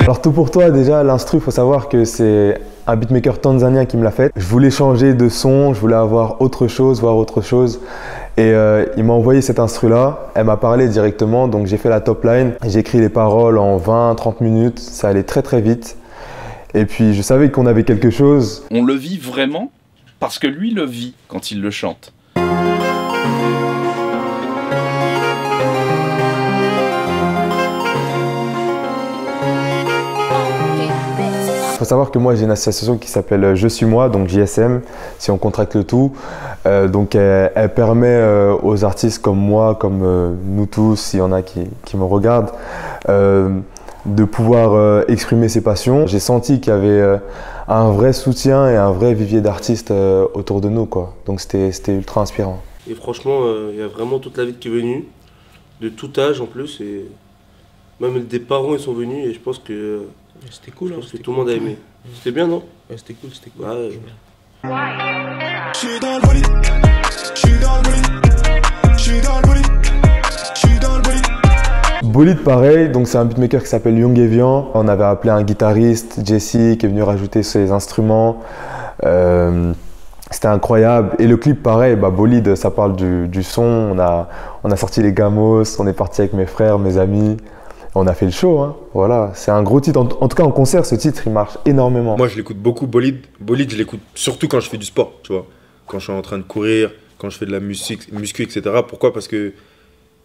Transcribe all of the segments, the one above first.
Alors tout pour toi, déjà l'instru, il faut savoir que c'est un beatmaker tanzanien qui me l'a fait. Je voulais changer de son, je voulais avoir autre chose, voir autre chose. Et il m'a envoyé cet instru-là, elle m'a parlé directement, donc j'ai fait la top line. J'ai écrit les paroles en 20-30 minutes, ça allait très très vite. Et puis je savais qu'on avait quelque chose. On le vit vraiment parce que lui le vit quand il le chante. Il faut savoir que moi j'ai une association qui s'appelle Je suis moi, donc JSM, si on contracte le tout. Donc elle permet aux artistes comme moi, comme nous tous, s'il y en a qui me regardent, de pouvoir exprimer ses passions. J'ai senti qu'il y avait un vrai soutien et un vrai vivier d'artistes autour de nous, quoi. Donc c'était ultra inspirant. Et franchement, il y a vraiment toute la ville qui est venue, de tout âge en plus, et même des parents ils sont venus, et je pense que c'était cool, je pense que tout le monde a aimé. C'était bien, non? Ouais, c'était cool, c'était cool. Ouais. J'suis dans le bolide, j'suis dans le bolide, j'suis dans le bolide, j'suis dans le bolide. Bolide pareil, donc c'est un beatmaker qui s'appelle Young Evian. On avait appelé un guitariste, Jesse, qui est venu rajouter ses instruments. C'était incroyable. Et le clip pareil, Bolide, ça parle du son. On a sorti les gamos, on est parti avec mes frères, mes amis. On a fait le show, hein. Voilà, c'est un gros titre. En tout cas, en concert, ce titre, il marche énormément. Moi, je l'écoute beaucoup, Bolide. Bolide, je l'écoute surtout quand je fais du sport, tu vois. Quand je suis en train de courir, quand je fais de la muscu, etc. Pourquoi? Parce que,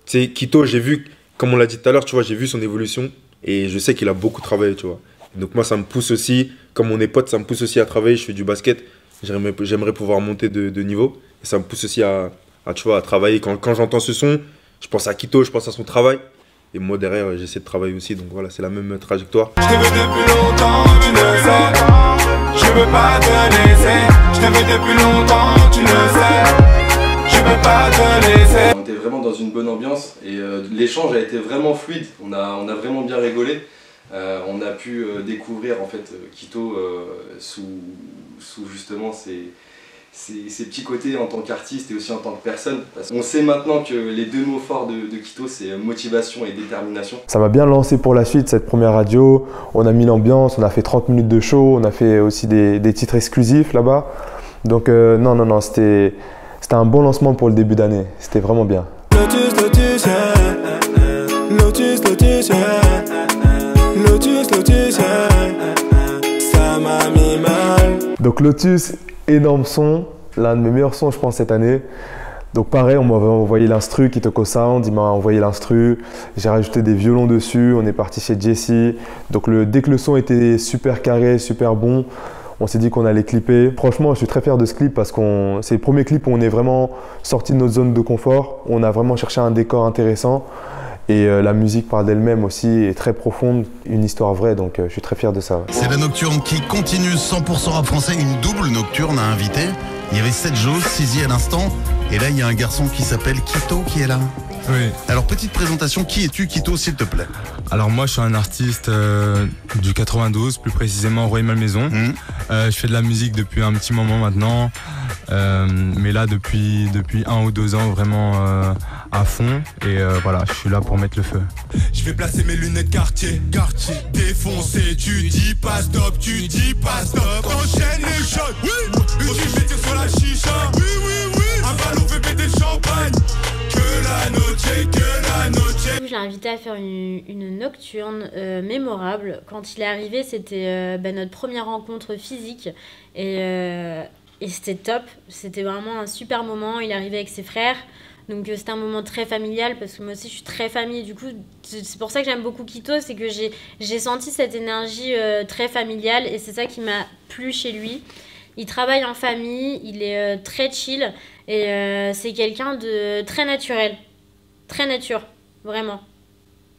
tu sais, Quito, j'ai vu, comme on l'a dit tout à l'heure, tu vois, j'ai vu son évolution et je sais qu'il a beaucoup travaillé, tu vois. Donc moi, ça me pousse aussi, comme on est potes, ça me pousse aussi à travailler. Je fais du basket, j'aimerais pouvoir monter de niveau. Et ça me pousse aussi tu vois, à travailler. Quand j'entends ce son, je pense à Quito, je pense à son travail. Et moi derrière j'essaie de travailler aussi, donc voilà, c'est la même trajectoire. Je te veux depuis longtemps, tu le sais. Je veux pas te laisser. Je te veux depuis longtemps, tu le sais. Je veux pas te laisser. On était vraiment dans une bonne ambiance et l'échange a été vraiment fluide. On a vraiment bien rigolé. On a pu découvrir en fait Quito sous justement ces petits côtés en tant qu'artiste et aussi en tant que personne. Parce qu'on sait maintenant que les deux mots forts de Quito, c'est motivation et détermination. Ça m'a bien lancé pour la suite, cette première radio. On a mis l'ambiance, on a fait 30 minutes de show, on a fait aussi des titres exclusifs là-bas. Donc non, c'était un bon lancement pour le début d'année. C'était vraiment bien. Lotus, Lotus, yeah. Lotus, Lotus, yeah. Lotus, Lotus, yeah. Ça m'a mis mal. Donc Lotus, énorme son, l'un de mes meilleurs sons je pense cette année. Donc pareil, on m'avait envoyé l'instru, Kitoko Sound, il m'a envoyé l'instru, j'ai rajouté des violons dessus, on est parti chez Jesse. Donc dès que le son était super carré, super bon, on s'est dit qu'on allait clipper. Franchement, je suis très fier de ce clip parce que c'est le premier clip où on est vraiment sorti de notre zone de confort. On a vraiment cherché un décor intéressant. Et la musique parle d'elle-même aussi, est très profonde, une histoire vraie, donc je suis très fier de ça. C'est la nocturne qui continue 100% rap français, une double nocturne à inviter. Il y avait 7 jours, 6 à l'instant, et là il y a un garçon qui s'appelle Quito qui est là. Oui. Alors petite présentation, qui es-tu Quito s'il te plaît? Alors moi je suis un artiste du 92, plus précisément Rueil-Malmaison. Je fais de la musique depuis un petit moment maintenant, mais là depuis 1 ou 2 ans vraiment à fond, et voilà, je suis là pour mettre le feu. Je vais placer mes lunettes quartier, défoncé, tu dis pas stop, tu dis pas stop. Enchaîne les shots, oui. Tu mets sur la chicha, oui. Un ballon fait péter le champagne. Que la noche. Je l'ai invité à faire une nocturne mémorable. Quand il est arrivé, c'était notre première rencontre physique et c'était top. C'était vraiment un super moment. Il est arrivé avec ses frères. Donc c'était un moment très familial parce que moi aussi je suis très famille. Du coup, c'est pour ça que j'aime beaucoup Quito, c'est que j'ai senti cette énergie très familiale et c'est ça qui m'a plu chez lui. Il travaille en famille, il est très chill et c'est quelqu'un de très naturel. Très nature, vraiment.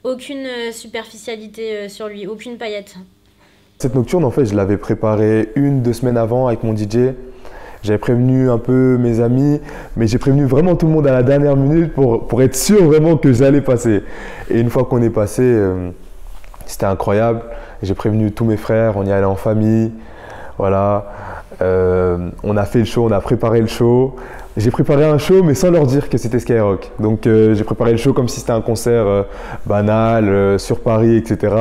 Aucune superficialité sur lui, aucune paillette. Cette nocturne, en fait, je l'avais préparée 1-2 semaines avant avec mon DJ. J'avais prévenu un peu mes amis, mais j'ai prévenu vraiment tout le monde à la dernière minute pour être sûr vraiment que j'allais passer. Et une fois qu'on est passé, c'était incroyable. J'ai prévenu tous mes frères, on y allait en famille. Voilà. On a fait le show, on a préparé le show. j'ai préparé un show mais sans leur dire que c'était Skyrock. Donc j'ai préparé le show comme si c'était un concert banal sur Paris, etc.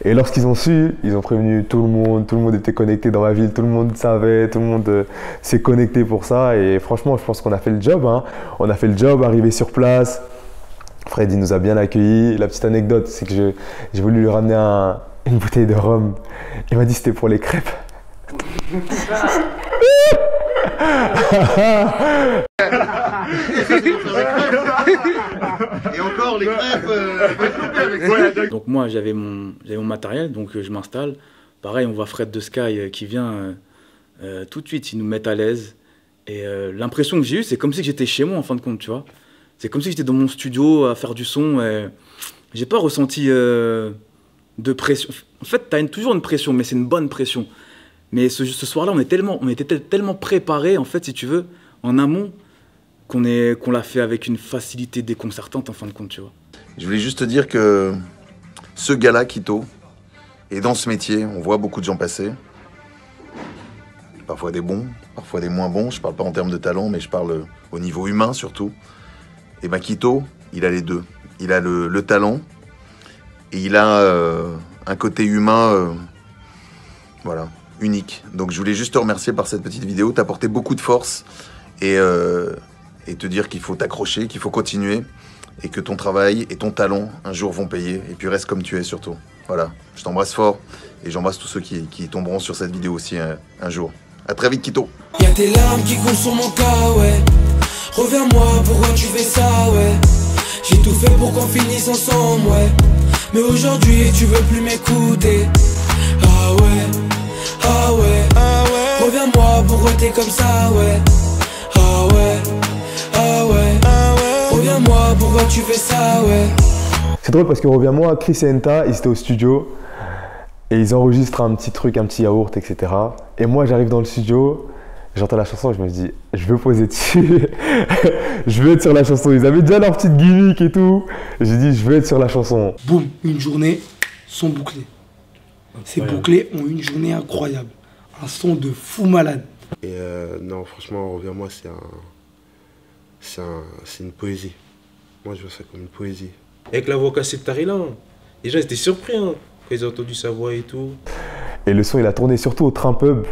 Et lorsqu'ils ont su, ils ont prévenu tout le monde était connecté dans ma ville, tout le monde savait, tout le monde s'est connecté pour ça. Et franchement, je pense qu'on a fait le job, hein. On a fait le job, arrivé sur place. Freddy nous a bien accueillis. La petite anecdote, c'est que j'ai voulu lui ramener une bouteille de rhum. Il m'a dit que c'était pour les crêpes. Et encore les crêpes. Donc moi j'avais mon matériel, donc je m'installe. Pareil, on voit Fred de Sky qui vient tout de suite, ils nous mettent à l'aise. Et l'impression que j'ai eue, c'est comme si j'étais chez moi en fin de compte, tu vois. C'est comme si j'étais dans mon studio à faire du son. J'ai pas ressenti de pression. En fait, t'as toujours une pression, mais c'est une bonne pression. Mais ce soir-là, on était tellement préparés, en fait, si tu veux, en amont, qu'on l'a fait avec une facilité déconcertante, en fin de compte, tu vois. Je voulais juste te dire que ce gars-là, Quito, est dans ce métier. On voit beaucoup de gens passer. Parfois des bons, parfois des moins bons. Je parle pas en termes de talent, mais je parle au niveau humain, surtout. Et ben Quito, il a les deux. Il a le talent et il a un côté humain, voilà, unique. Donc je voulais juste te remercier par cette petite vidéo. T'as apporté beaucoup de force et te dire qu'il faut t'accrocher, qu'il faut continuer et que ton travail et ton talent un jour vont payer. Et puis reste comme tu es surtout. Voilà, je t'embrasse fort et j'embrasse tous ceux qui tomberont sur cette vidéo aussi un jour. À très vite, Quito. Y'a tes larmes qui coulent sur mon cas, ouais. Reviens-moi, pourquoi tu fais ça, ouais. J'ai tout fait pour qu'on finisse ensemble, ouais. Mais aujourd'hui tu veux plus m'écouter. Ah ouais, ah ouais, ah ouais. Reviens-moi, pourquoi t'es comme ça, ouais. Ah ouais, ah ouais, ah ouais. Reviens-moi, pourquoi tu fais ça, ouais. C'est drôle parce que reviens-moi, Chris et Enta, ils étaient au studio et ils enregistrent un petit truc, un petit yaourt, etc. Et moi j'arrive dans le studio, j'entends la chanson, je me dis, je veux poser dessus, je veux être sur la chanson. Ils avaient déjà leur petite gimmick et tout. J'ai dit, je veux être sur la chanson. Boum, une journée, son bouclé. Ces bouclés ont une journée incroyable. Un son de fou malade. Et non, franchement, reviens-moi, c'est une poésie. Moi, je vois ça comme une poésie. Avec la voix cassée de Tarila, les gens étaient surpris quand ils ont entendu sa voix et tout. Et le son, il a tourné surtout au Train Pub.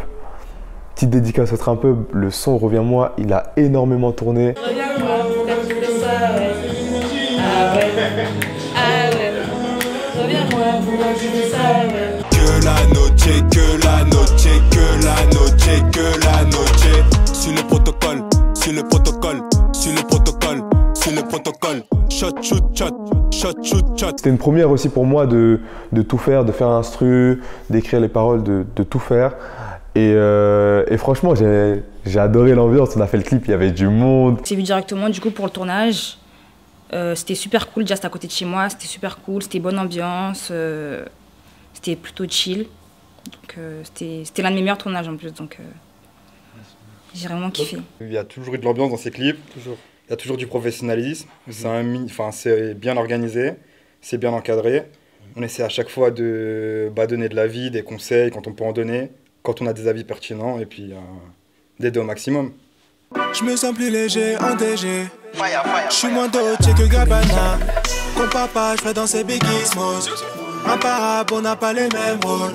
Petite dédicace au Train Pub, le son Reviens-moi, il a énormément tourné. Reviens-moi, pourquoi tu fais ça, ouais. Ah ouais, ah ouais. Reviens-moi, pourquoi tu fais ça, ouais. Que la noche, que la noche, que la noche, que la noche. Sur le protocole, sur le protocole, sur le protocole, sur le protocole. Shot, shoot, shot, shot, shoot, shot. C'était une première aussi pour moi de tout faire, de faire l'instru, d'écrire les paroles, de tout faire. Et franchement, j'ai adoré l'ambiance. On a fait le clip, il y avait du monde. J'ai vu directement du coup pour le tournage. C'était super cool, déjà c'était à côté de chez moi, c'était super cool, c'était bonne ambiance, c'était plutôt chill. Donc c'était l'un de mes meilleurs tournages en plus, donc j'ai vraiment kiffé. Il y a toujours eu de l'ambiance dans ces clips, il y a toujours du professionnalisme, c'est bien organisé, c'est bien encadré. On essaie à chaque fois de donner de l'avis, des conseils quand on peut en donner, quand on a des avis pertinents et puis d'aider au maximum. Je me sens plus léger, endégé. Je suis moins Dolce que Gabbana. Compare pas, je ferai danser Biggie Smalls. Imparable, on n'a pas les mêmes rôles.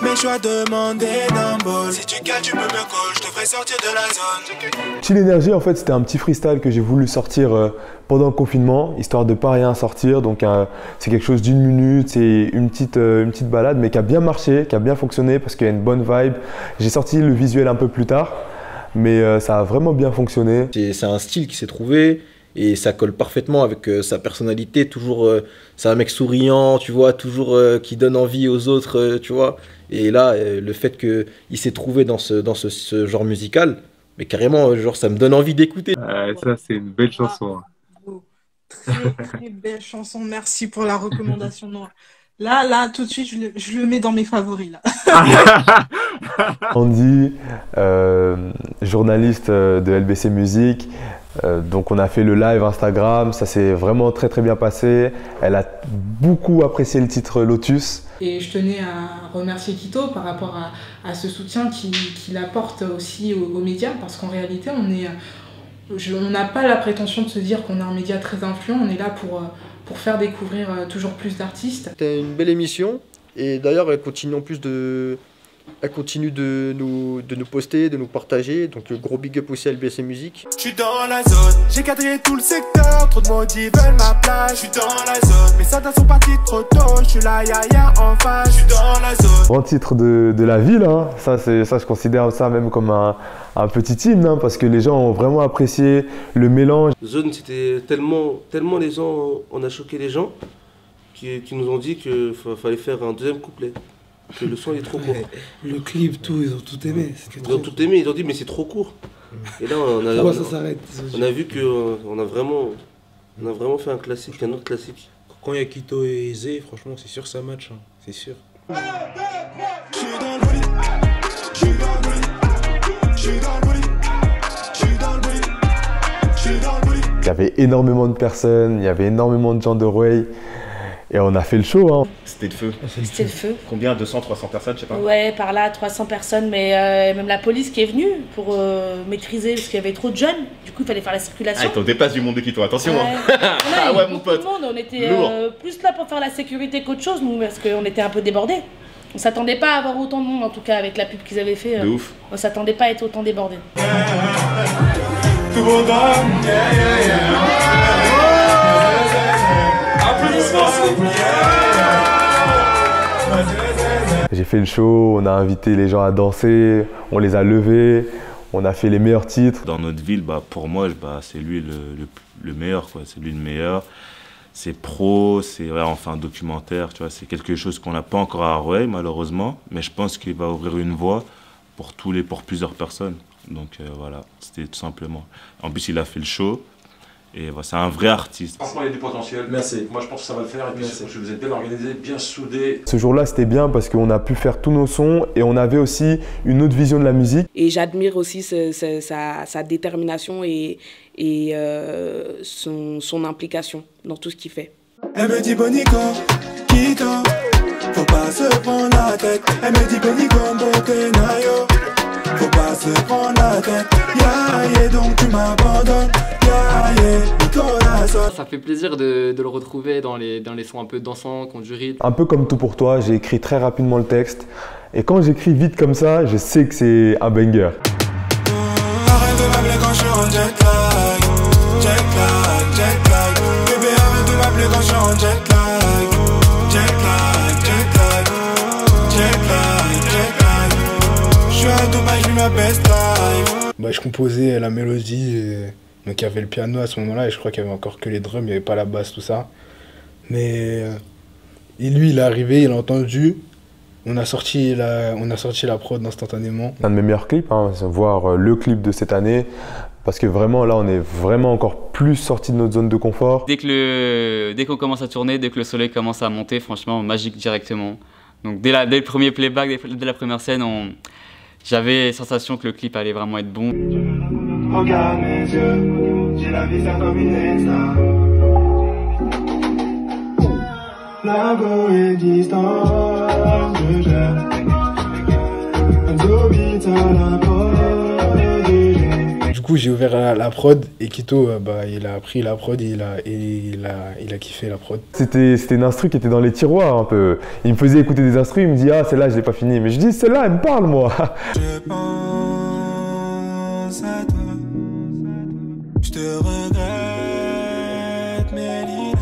Mais je dois demander d'un bol. Si tu gagnes, tu peux me call, je te ferai sortir de la zone. Chill Energy, en fait, c'était un petit freestyle que j'ai voulu sortir pendant le confinement, histoire de pas rien sortir. Donc c'est quelque chose d'une minute, c'est une petite balade, mais qui a bien marché, qui a bien fonctionné parce qu'il y a une bonne vibe. J'ai sorti le visuel un peu plus tard, mais ça a vraiment bien fonctionné. C'est un style qui s'est trouvé et ça colle parfaitement avec sa personnalité. Toujours, c'est un mec souriant, tu vois, toujours qui donne envie aux autres, tu vois. Et là, le fait qu'il s'est trouvé dans ce genre musical, mais carrément, genre, ça me donne envie d'écouter. Ça, c'est une belle chanson. Très, très belle chanson. Merci pour la recommandation. Non. Là, tout de suite, je le mets dans mes favoris. Là. Andy, journaliste de LBC Musique. Donc on a fait le live Instagram, ça s'est vraiment très très bien passé. Elle a beaucoup apprécié le titre Lotus. Et je tenais à remercier Quito par rapport à ce soutien qu'il apporte aussi aux médias, parce qu'en réalité On n'a pas la prétention de se dire qu'on est un média très influent, on est là pour faire découvrir toujours plus d'artistes. C'était une belle émission et d'ailleurs elle continue en plus de... Elle continue de nous poster, de nous partager, donc gros big up aussi à LBC Musique. Je suis dans la zone, j'ai quadrillé tout le secteur, trop de maudits veulent ma place. Je suis dans la zone, mes soldats sont partis trop tôt, je suis là, y'a en face. Je suis dans la zone. Grand titre de la ville, hein. Ça je considère ça même comme un petit hymne, hein, parce que les gens ont vraiment apprécié le mélange. Zone, c'était tellement les gens, on a choqué les gens, qui nous ont dit qu'il fallait faire un deuxième couplet. Que le son est trop court. Le clip, tout, ils ont tout aimé. Ils ont tout aimé, ils ont dit mais c'est trop court. Et là pourquoi ça s'arrête? On a vu qu'on a vraiment fait un classique, un autre classique. Quand il y a Quito et Zé, franchement c'est sûr ça match, hein. C'est sûr. Il y avait énormément de personnes, il y avait énormément de gens de Rueil. Et on a fait le show, hein. C'était le feu. C'était le feu. Combien? 200, 300 personnes, je sais pas. Ouais, par là, 300 personnes, mais même la police qui est venue pour maîtriser, parce qu'il y avait trop de jeunes, du coup il fallait faire la circulation. Ah, on dépasse du monde de Quito, attention. Ouais. Hein. Ah ouais, mon pote. Tout le monde, on était plus là pour faire la sécurité qu'autre chose, nous, parce qu'on était un peu débordés. On s'attendait pas à avoir autant de monde, en tout cas, avec la pub qu'ils avaient fait. De ouf. On s'attendait pas à être autant débordés. J'ai fait le show, on a invité les gens à danser, on les a levés, on a fait les meilleurs titres. Dans notre ville, pour moi, c'est lui le meilleur, quoi. C'est lui le meilleur. C'est pro, c'est enfin un documentaire, tu vois. C'est quelque chose qu'on n'a pas encore à Rueil, malheureusement, mais je pense qu'il va ouvrir une voie pour plusieurs personnes. Donc voilà, c'était tout simplement. En plus, il a fait le show. Et voilà, c'est un vrai artiste. Franchement, il y a du potentiel. Merci. Moi, je pense que ça va le faire. Et puis, vous êtes bien organisé, bien soudé. Ce jour-là, c'était bien parce qu'on a pu faire tous nos sons et on avait aussi une autre vision de la musique. Et j'admire aussi sa détermination et son implication dans tout ce qu'il fait. Elle me dit Bonico, Quito, faut pas se prendre la tête. Elle me dit Bonico, Bokenayo, faut pas se prendre la tête. Yeah, donc tu m'abandonnes. Ça fait plaisir de le retrouver dans les sons un peu dansants, qui ont du rythme. Un peu comme Tout pour toi, j'ai écrit très rapidement le texte. Et quand j'écris vite comme ça, je sais que c'est un banger. Arrête de m'appeler quand je suis en jet lag. Jet lag, jet lag. Bébé, arrête de m'appeler quand je suis en jet lag. Jet lag, jet lag. Jet lag, jet lag. Je suis à Dubaï, je vis ma best life. Je composais la mélodie et... Donc il y avait le piano à ce moment-là et je crois qu'il y avait encore que les drums, il n'y avait pas la basse, tout ça. Mais lui, il est arrivé, il a entendu, on a sorti la prod instantanément. Un de mes meilleurs clips, hein, voir le clip de cette année, parce que vraiment là on est vraiment encore plus sorti de notre zone de confort. Dès qu'on commence à tourner, dès que le soleil commence à monter, franchement magique directement. Donc dès le premier playback, dès la première scène, j'avais la sensation que le clip allait vraiment être bon. Regarde mes yeux, j'ai la vie ça comme une extra. La go est distante, je gère. Du coup j'ai ouvert la prod et Quito il a pris la prod et il a kiffé la prod. C'était une instru qui était dans les tiroirs un peu. Il me faisait écouter des instrus, il me dit ah celle-là je l'ai pas finie. Mais je dis celle-là elle me parle moi. Je pense à toi. Je te regrette, Mélina.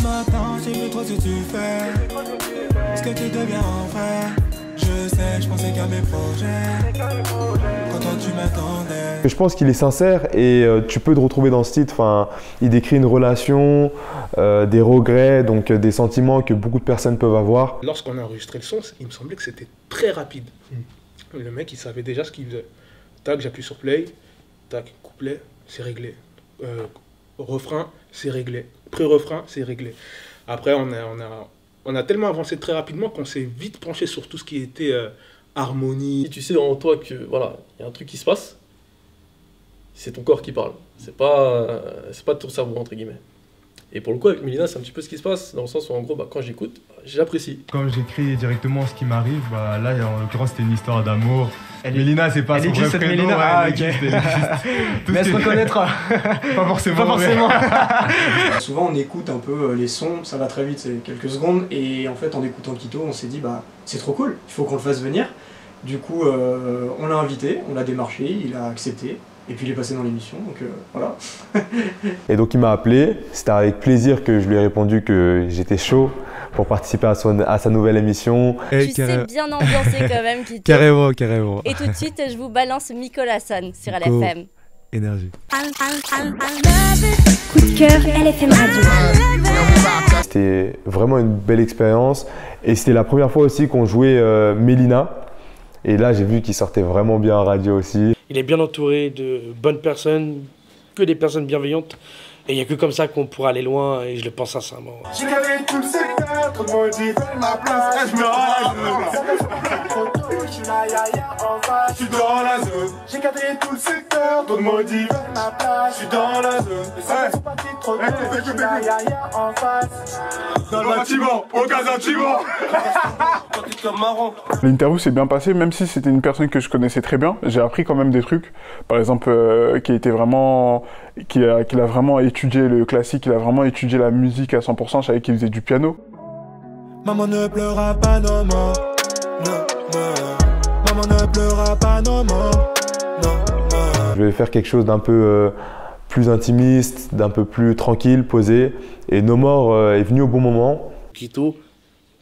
Maintenant, j'ai vu trop ce que tu fais. Est-ce que tu deviens en frère? Je sais, je pensais qu'à mes projets. Quand toi, tu m'attendais. Je pense qu'il est sincère et tu peux te retrouver dans ce titre. Enfin, il décrit une relation, des regrets, donc des sentiments que beaucoup de personnes peuvent avoir. Lorsqu'on a enregistré le son, il me semblait que c'était très rapide. Le mec, il savait déjà ce qu'il faisait. Tac, j'appuie sur play. Tac, couplet, c'est réglé. Refrain, c'est réglé. Pré-refrain, c'est réglé. Après, on a tellement avancé très rapidement qu'on s'est vite penché sur tout ce qui était harmonie. Si tu sais en toi que voilà, il y a un truc qui se passe, c'est ton corps qui parle. C'est pas ton cerveau entre guillemets. Et pour le coup, avec Mélina, c'est un petit peu ce qui se passe, dans le sens où, en gros, bah, quand j'écoute, j'apprécie. Quand j'écris directement ce qui m'arrive, bah, là, en l'occurrence, c'était une histoire d'amour. Mélina, c'est pas son vrai prénom. Mélina, ah, ok. Mais elle se reconnaîtra. Pas forcément. Pas forcément. Souvent, on écoute un peu les sons, ça va très vite, c'est quelques secondes. Et en fait, en écoutant Quito, on s'est dit, bah, c'est trop cool, il faut qu'on le fasse venir. Du coup, on l'a invité, on l'a démarché, il a accepté. Et puis il est passé dans l'émission, donc voilà. Et donc il m'a appelé, c'était avec plaisir que je lui ai répondu que j'étais chaud pour participer à sa nouvelle émission. Tu sais bien ambiancer quand même, Quito. Carrément. Et tout de suite, je vous balance Nicolas Son sur LFM. Énergie. Coup de cœur, LFM Radio. C'était vraiment une belle expérience et c'était la première fois aussi qu'on jouait Mélina. Et là, j'ai vu qu'il sortait vraiment bien en radio aussi. Il est bien entouré de bonnes personnes, que des personnes bienveillantes. Et il n'y a que comme ça qu'on pourra aller loin, et je le pense sincèrement. J'ai gagné tout le secteur, tout le monde dit ma place, je suis dans la zone. J'ai cadré tout le secteur, tout le monde dit ma place, je suis dans la zone. C'est parti trop tôt, je suis là, en face. Dans le bâtiment, au cas bâtiment. L'interview s'est bien passée, même si c'était une personne que je connaissais très bien. J'ai appris quand même des trucs. Par exemple, qu'il a vraiment étudié le classique, il a vraiment étudié la musique à 100%. Je savais qu'il faisait du piano. Maman ne pleura pas, non, non. Maman ne pleura pas, non, non. Je vais faire quelque chose d'un peu plus intimiste, d'un peu plus tranquille, posé. Et No More est venu au bon moment. Quito,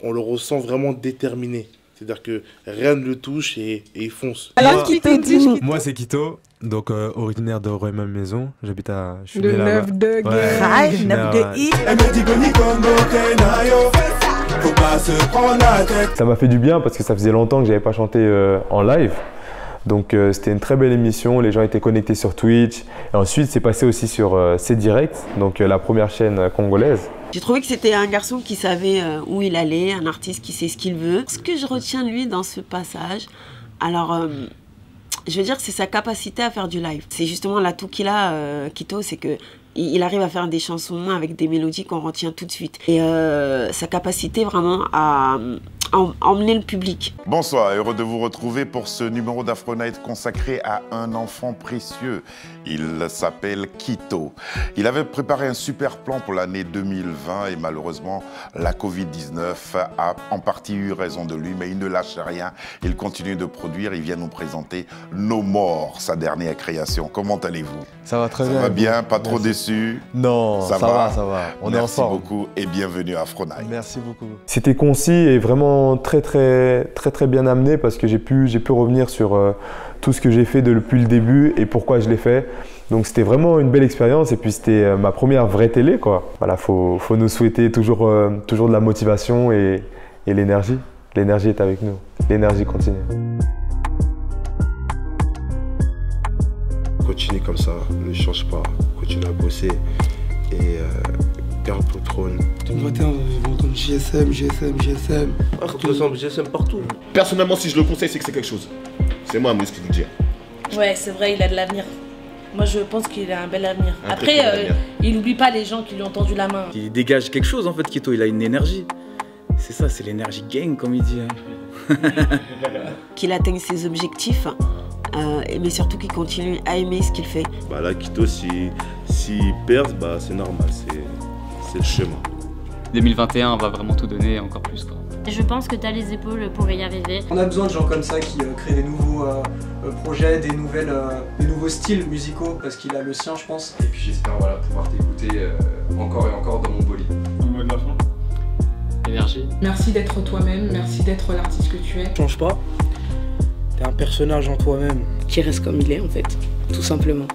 on le ressent vraiment déterminé. C'est-à-dire que rien ne le touche et il fonce. Alors Quito, dis-nous. Moi, c'est Quito, donc originaire de Rueil-Malmaison. J'habite à... Je suis Le né là-bas. 9 de Ouais, Guerre. je suis né 9 à- de I. Faut pas se prendre la tête. Ça m'a fait du bien parce que ça faisait longtemps que j'avais pas chanté en live. Donc c'était une très belle émission, les gens étaient connectés sur Twitch. Et ensuite c'est passé aussi sur C-Direct, donc la première chaîne congolaise. J'ai trouvé que c'était un garçon qui savait où il allait, un artiste qui sait ce qu'il veut. Ce que je retiens de lui dans ce passage, alors je veux dire que c'est sa capacité à faire du live. C'est justement l'atout qu'il a, Quito, c'est que il arrive à faire des chansons avec des mélodies qu'on retient tout de suite. Et sa capacité vraiment à emmener le public. Bonsoir, heureux de vous retrouver pour ce numéro d'Afro Night consacré à un enfant précieux. Il s'appelle Quito. Il avait préparé un super plan pour l'année 2020 et malheureusement la Covid-19 a en partie eu raison de lui, mais il ne lâche rien. Il continue de produire, il vient nous présenter No More, sa dernière création. Comment allez-vous? Ça va très bien. Ça va bien, pas trop Merci. déçu? Non, ça va. On est en forme. Merci beaucoup et bienvenue à Afro Night. Merci beaucoup. C'était concis et vraiment très bien amené parce que j'ai pu revenir sur tout ce que j'ai fait depuis le début et pourquoi je l'ai fait. Donc c'était vraiment une belle expérience et puis c'était ma première vraie télé, quoi. Voilà, faut nous souhaiter toujours de la motivation et l'énergie. L'énergie est avec nous. L'énergie continue. Continue comme ça, ne change pas, continue à bosser et garde le trône. Tout le matin, je m'entends GSM. Partout, GSM partout. Personnellement, si je le conseille, c'est que c'est quelque chose. C'est moi, Moïse, qui vous le dis. Ouais, c'est vrai, il a de l'avenir. Moi, je pense qu'il a un bel avenir. Un très bel avenir. Il n'oublie pas les gens qui lui ont tendu la main. Il dégage quelque chose en fait, Quito, il a une énergie. C'est ça, c'est l'énergie gang comme il dit. Qu'il atteigne ses objectifs, mais surtout qu'il continue à aimer ce qu'il fait. Bah là, Quito, s'il perce, bah c'est normal, c'est le chemin. 2021, on va vraiment tout donner encore plus, quoi. Je pense que tu as les épaules pour y arriver. On a besoin de gens comme ça qui créent des nouveaux projets, des nouveaux styles musicaux, parce qu'il a le sien, je pense. Et puis j'espère pouvoir t'écouter encore et encore dans mon bolide. Un mot de la fin. Énergie. Merci d'être toi-même, merci d'être l'artiste que tu es. Change pas. T'es un personnage en toi-même. Qui reste comme il est en fait, tout simplement.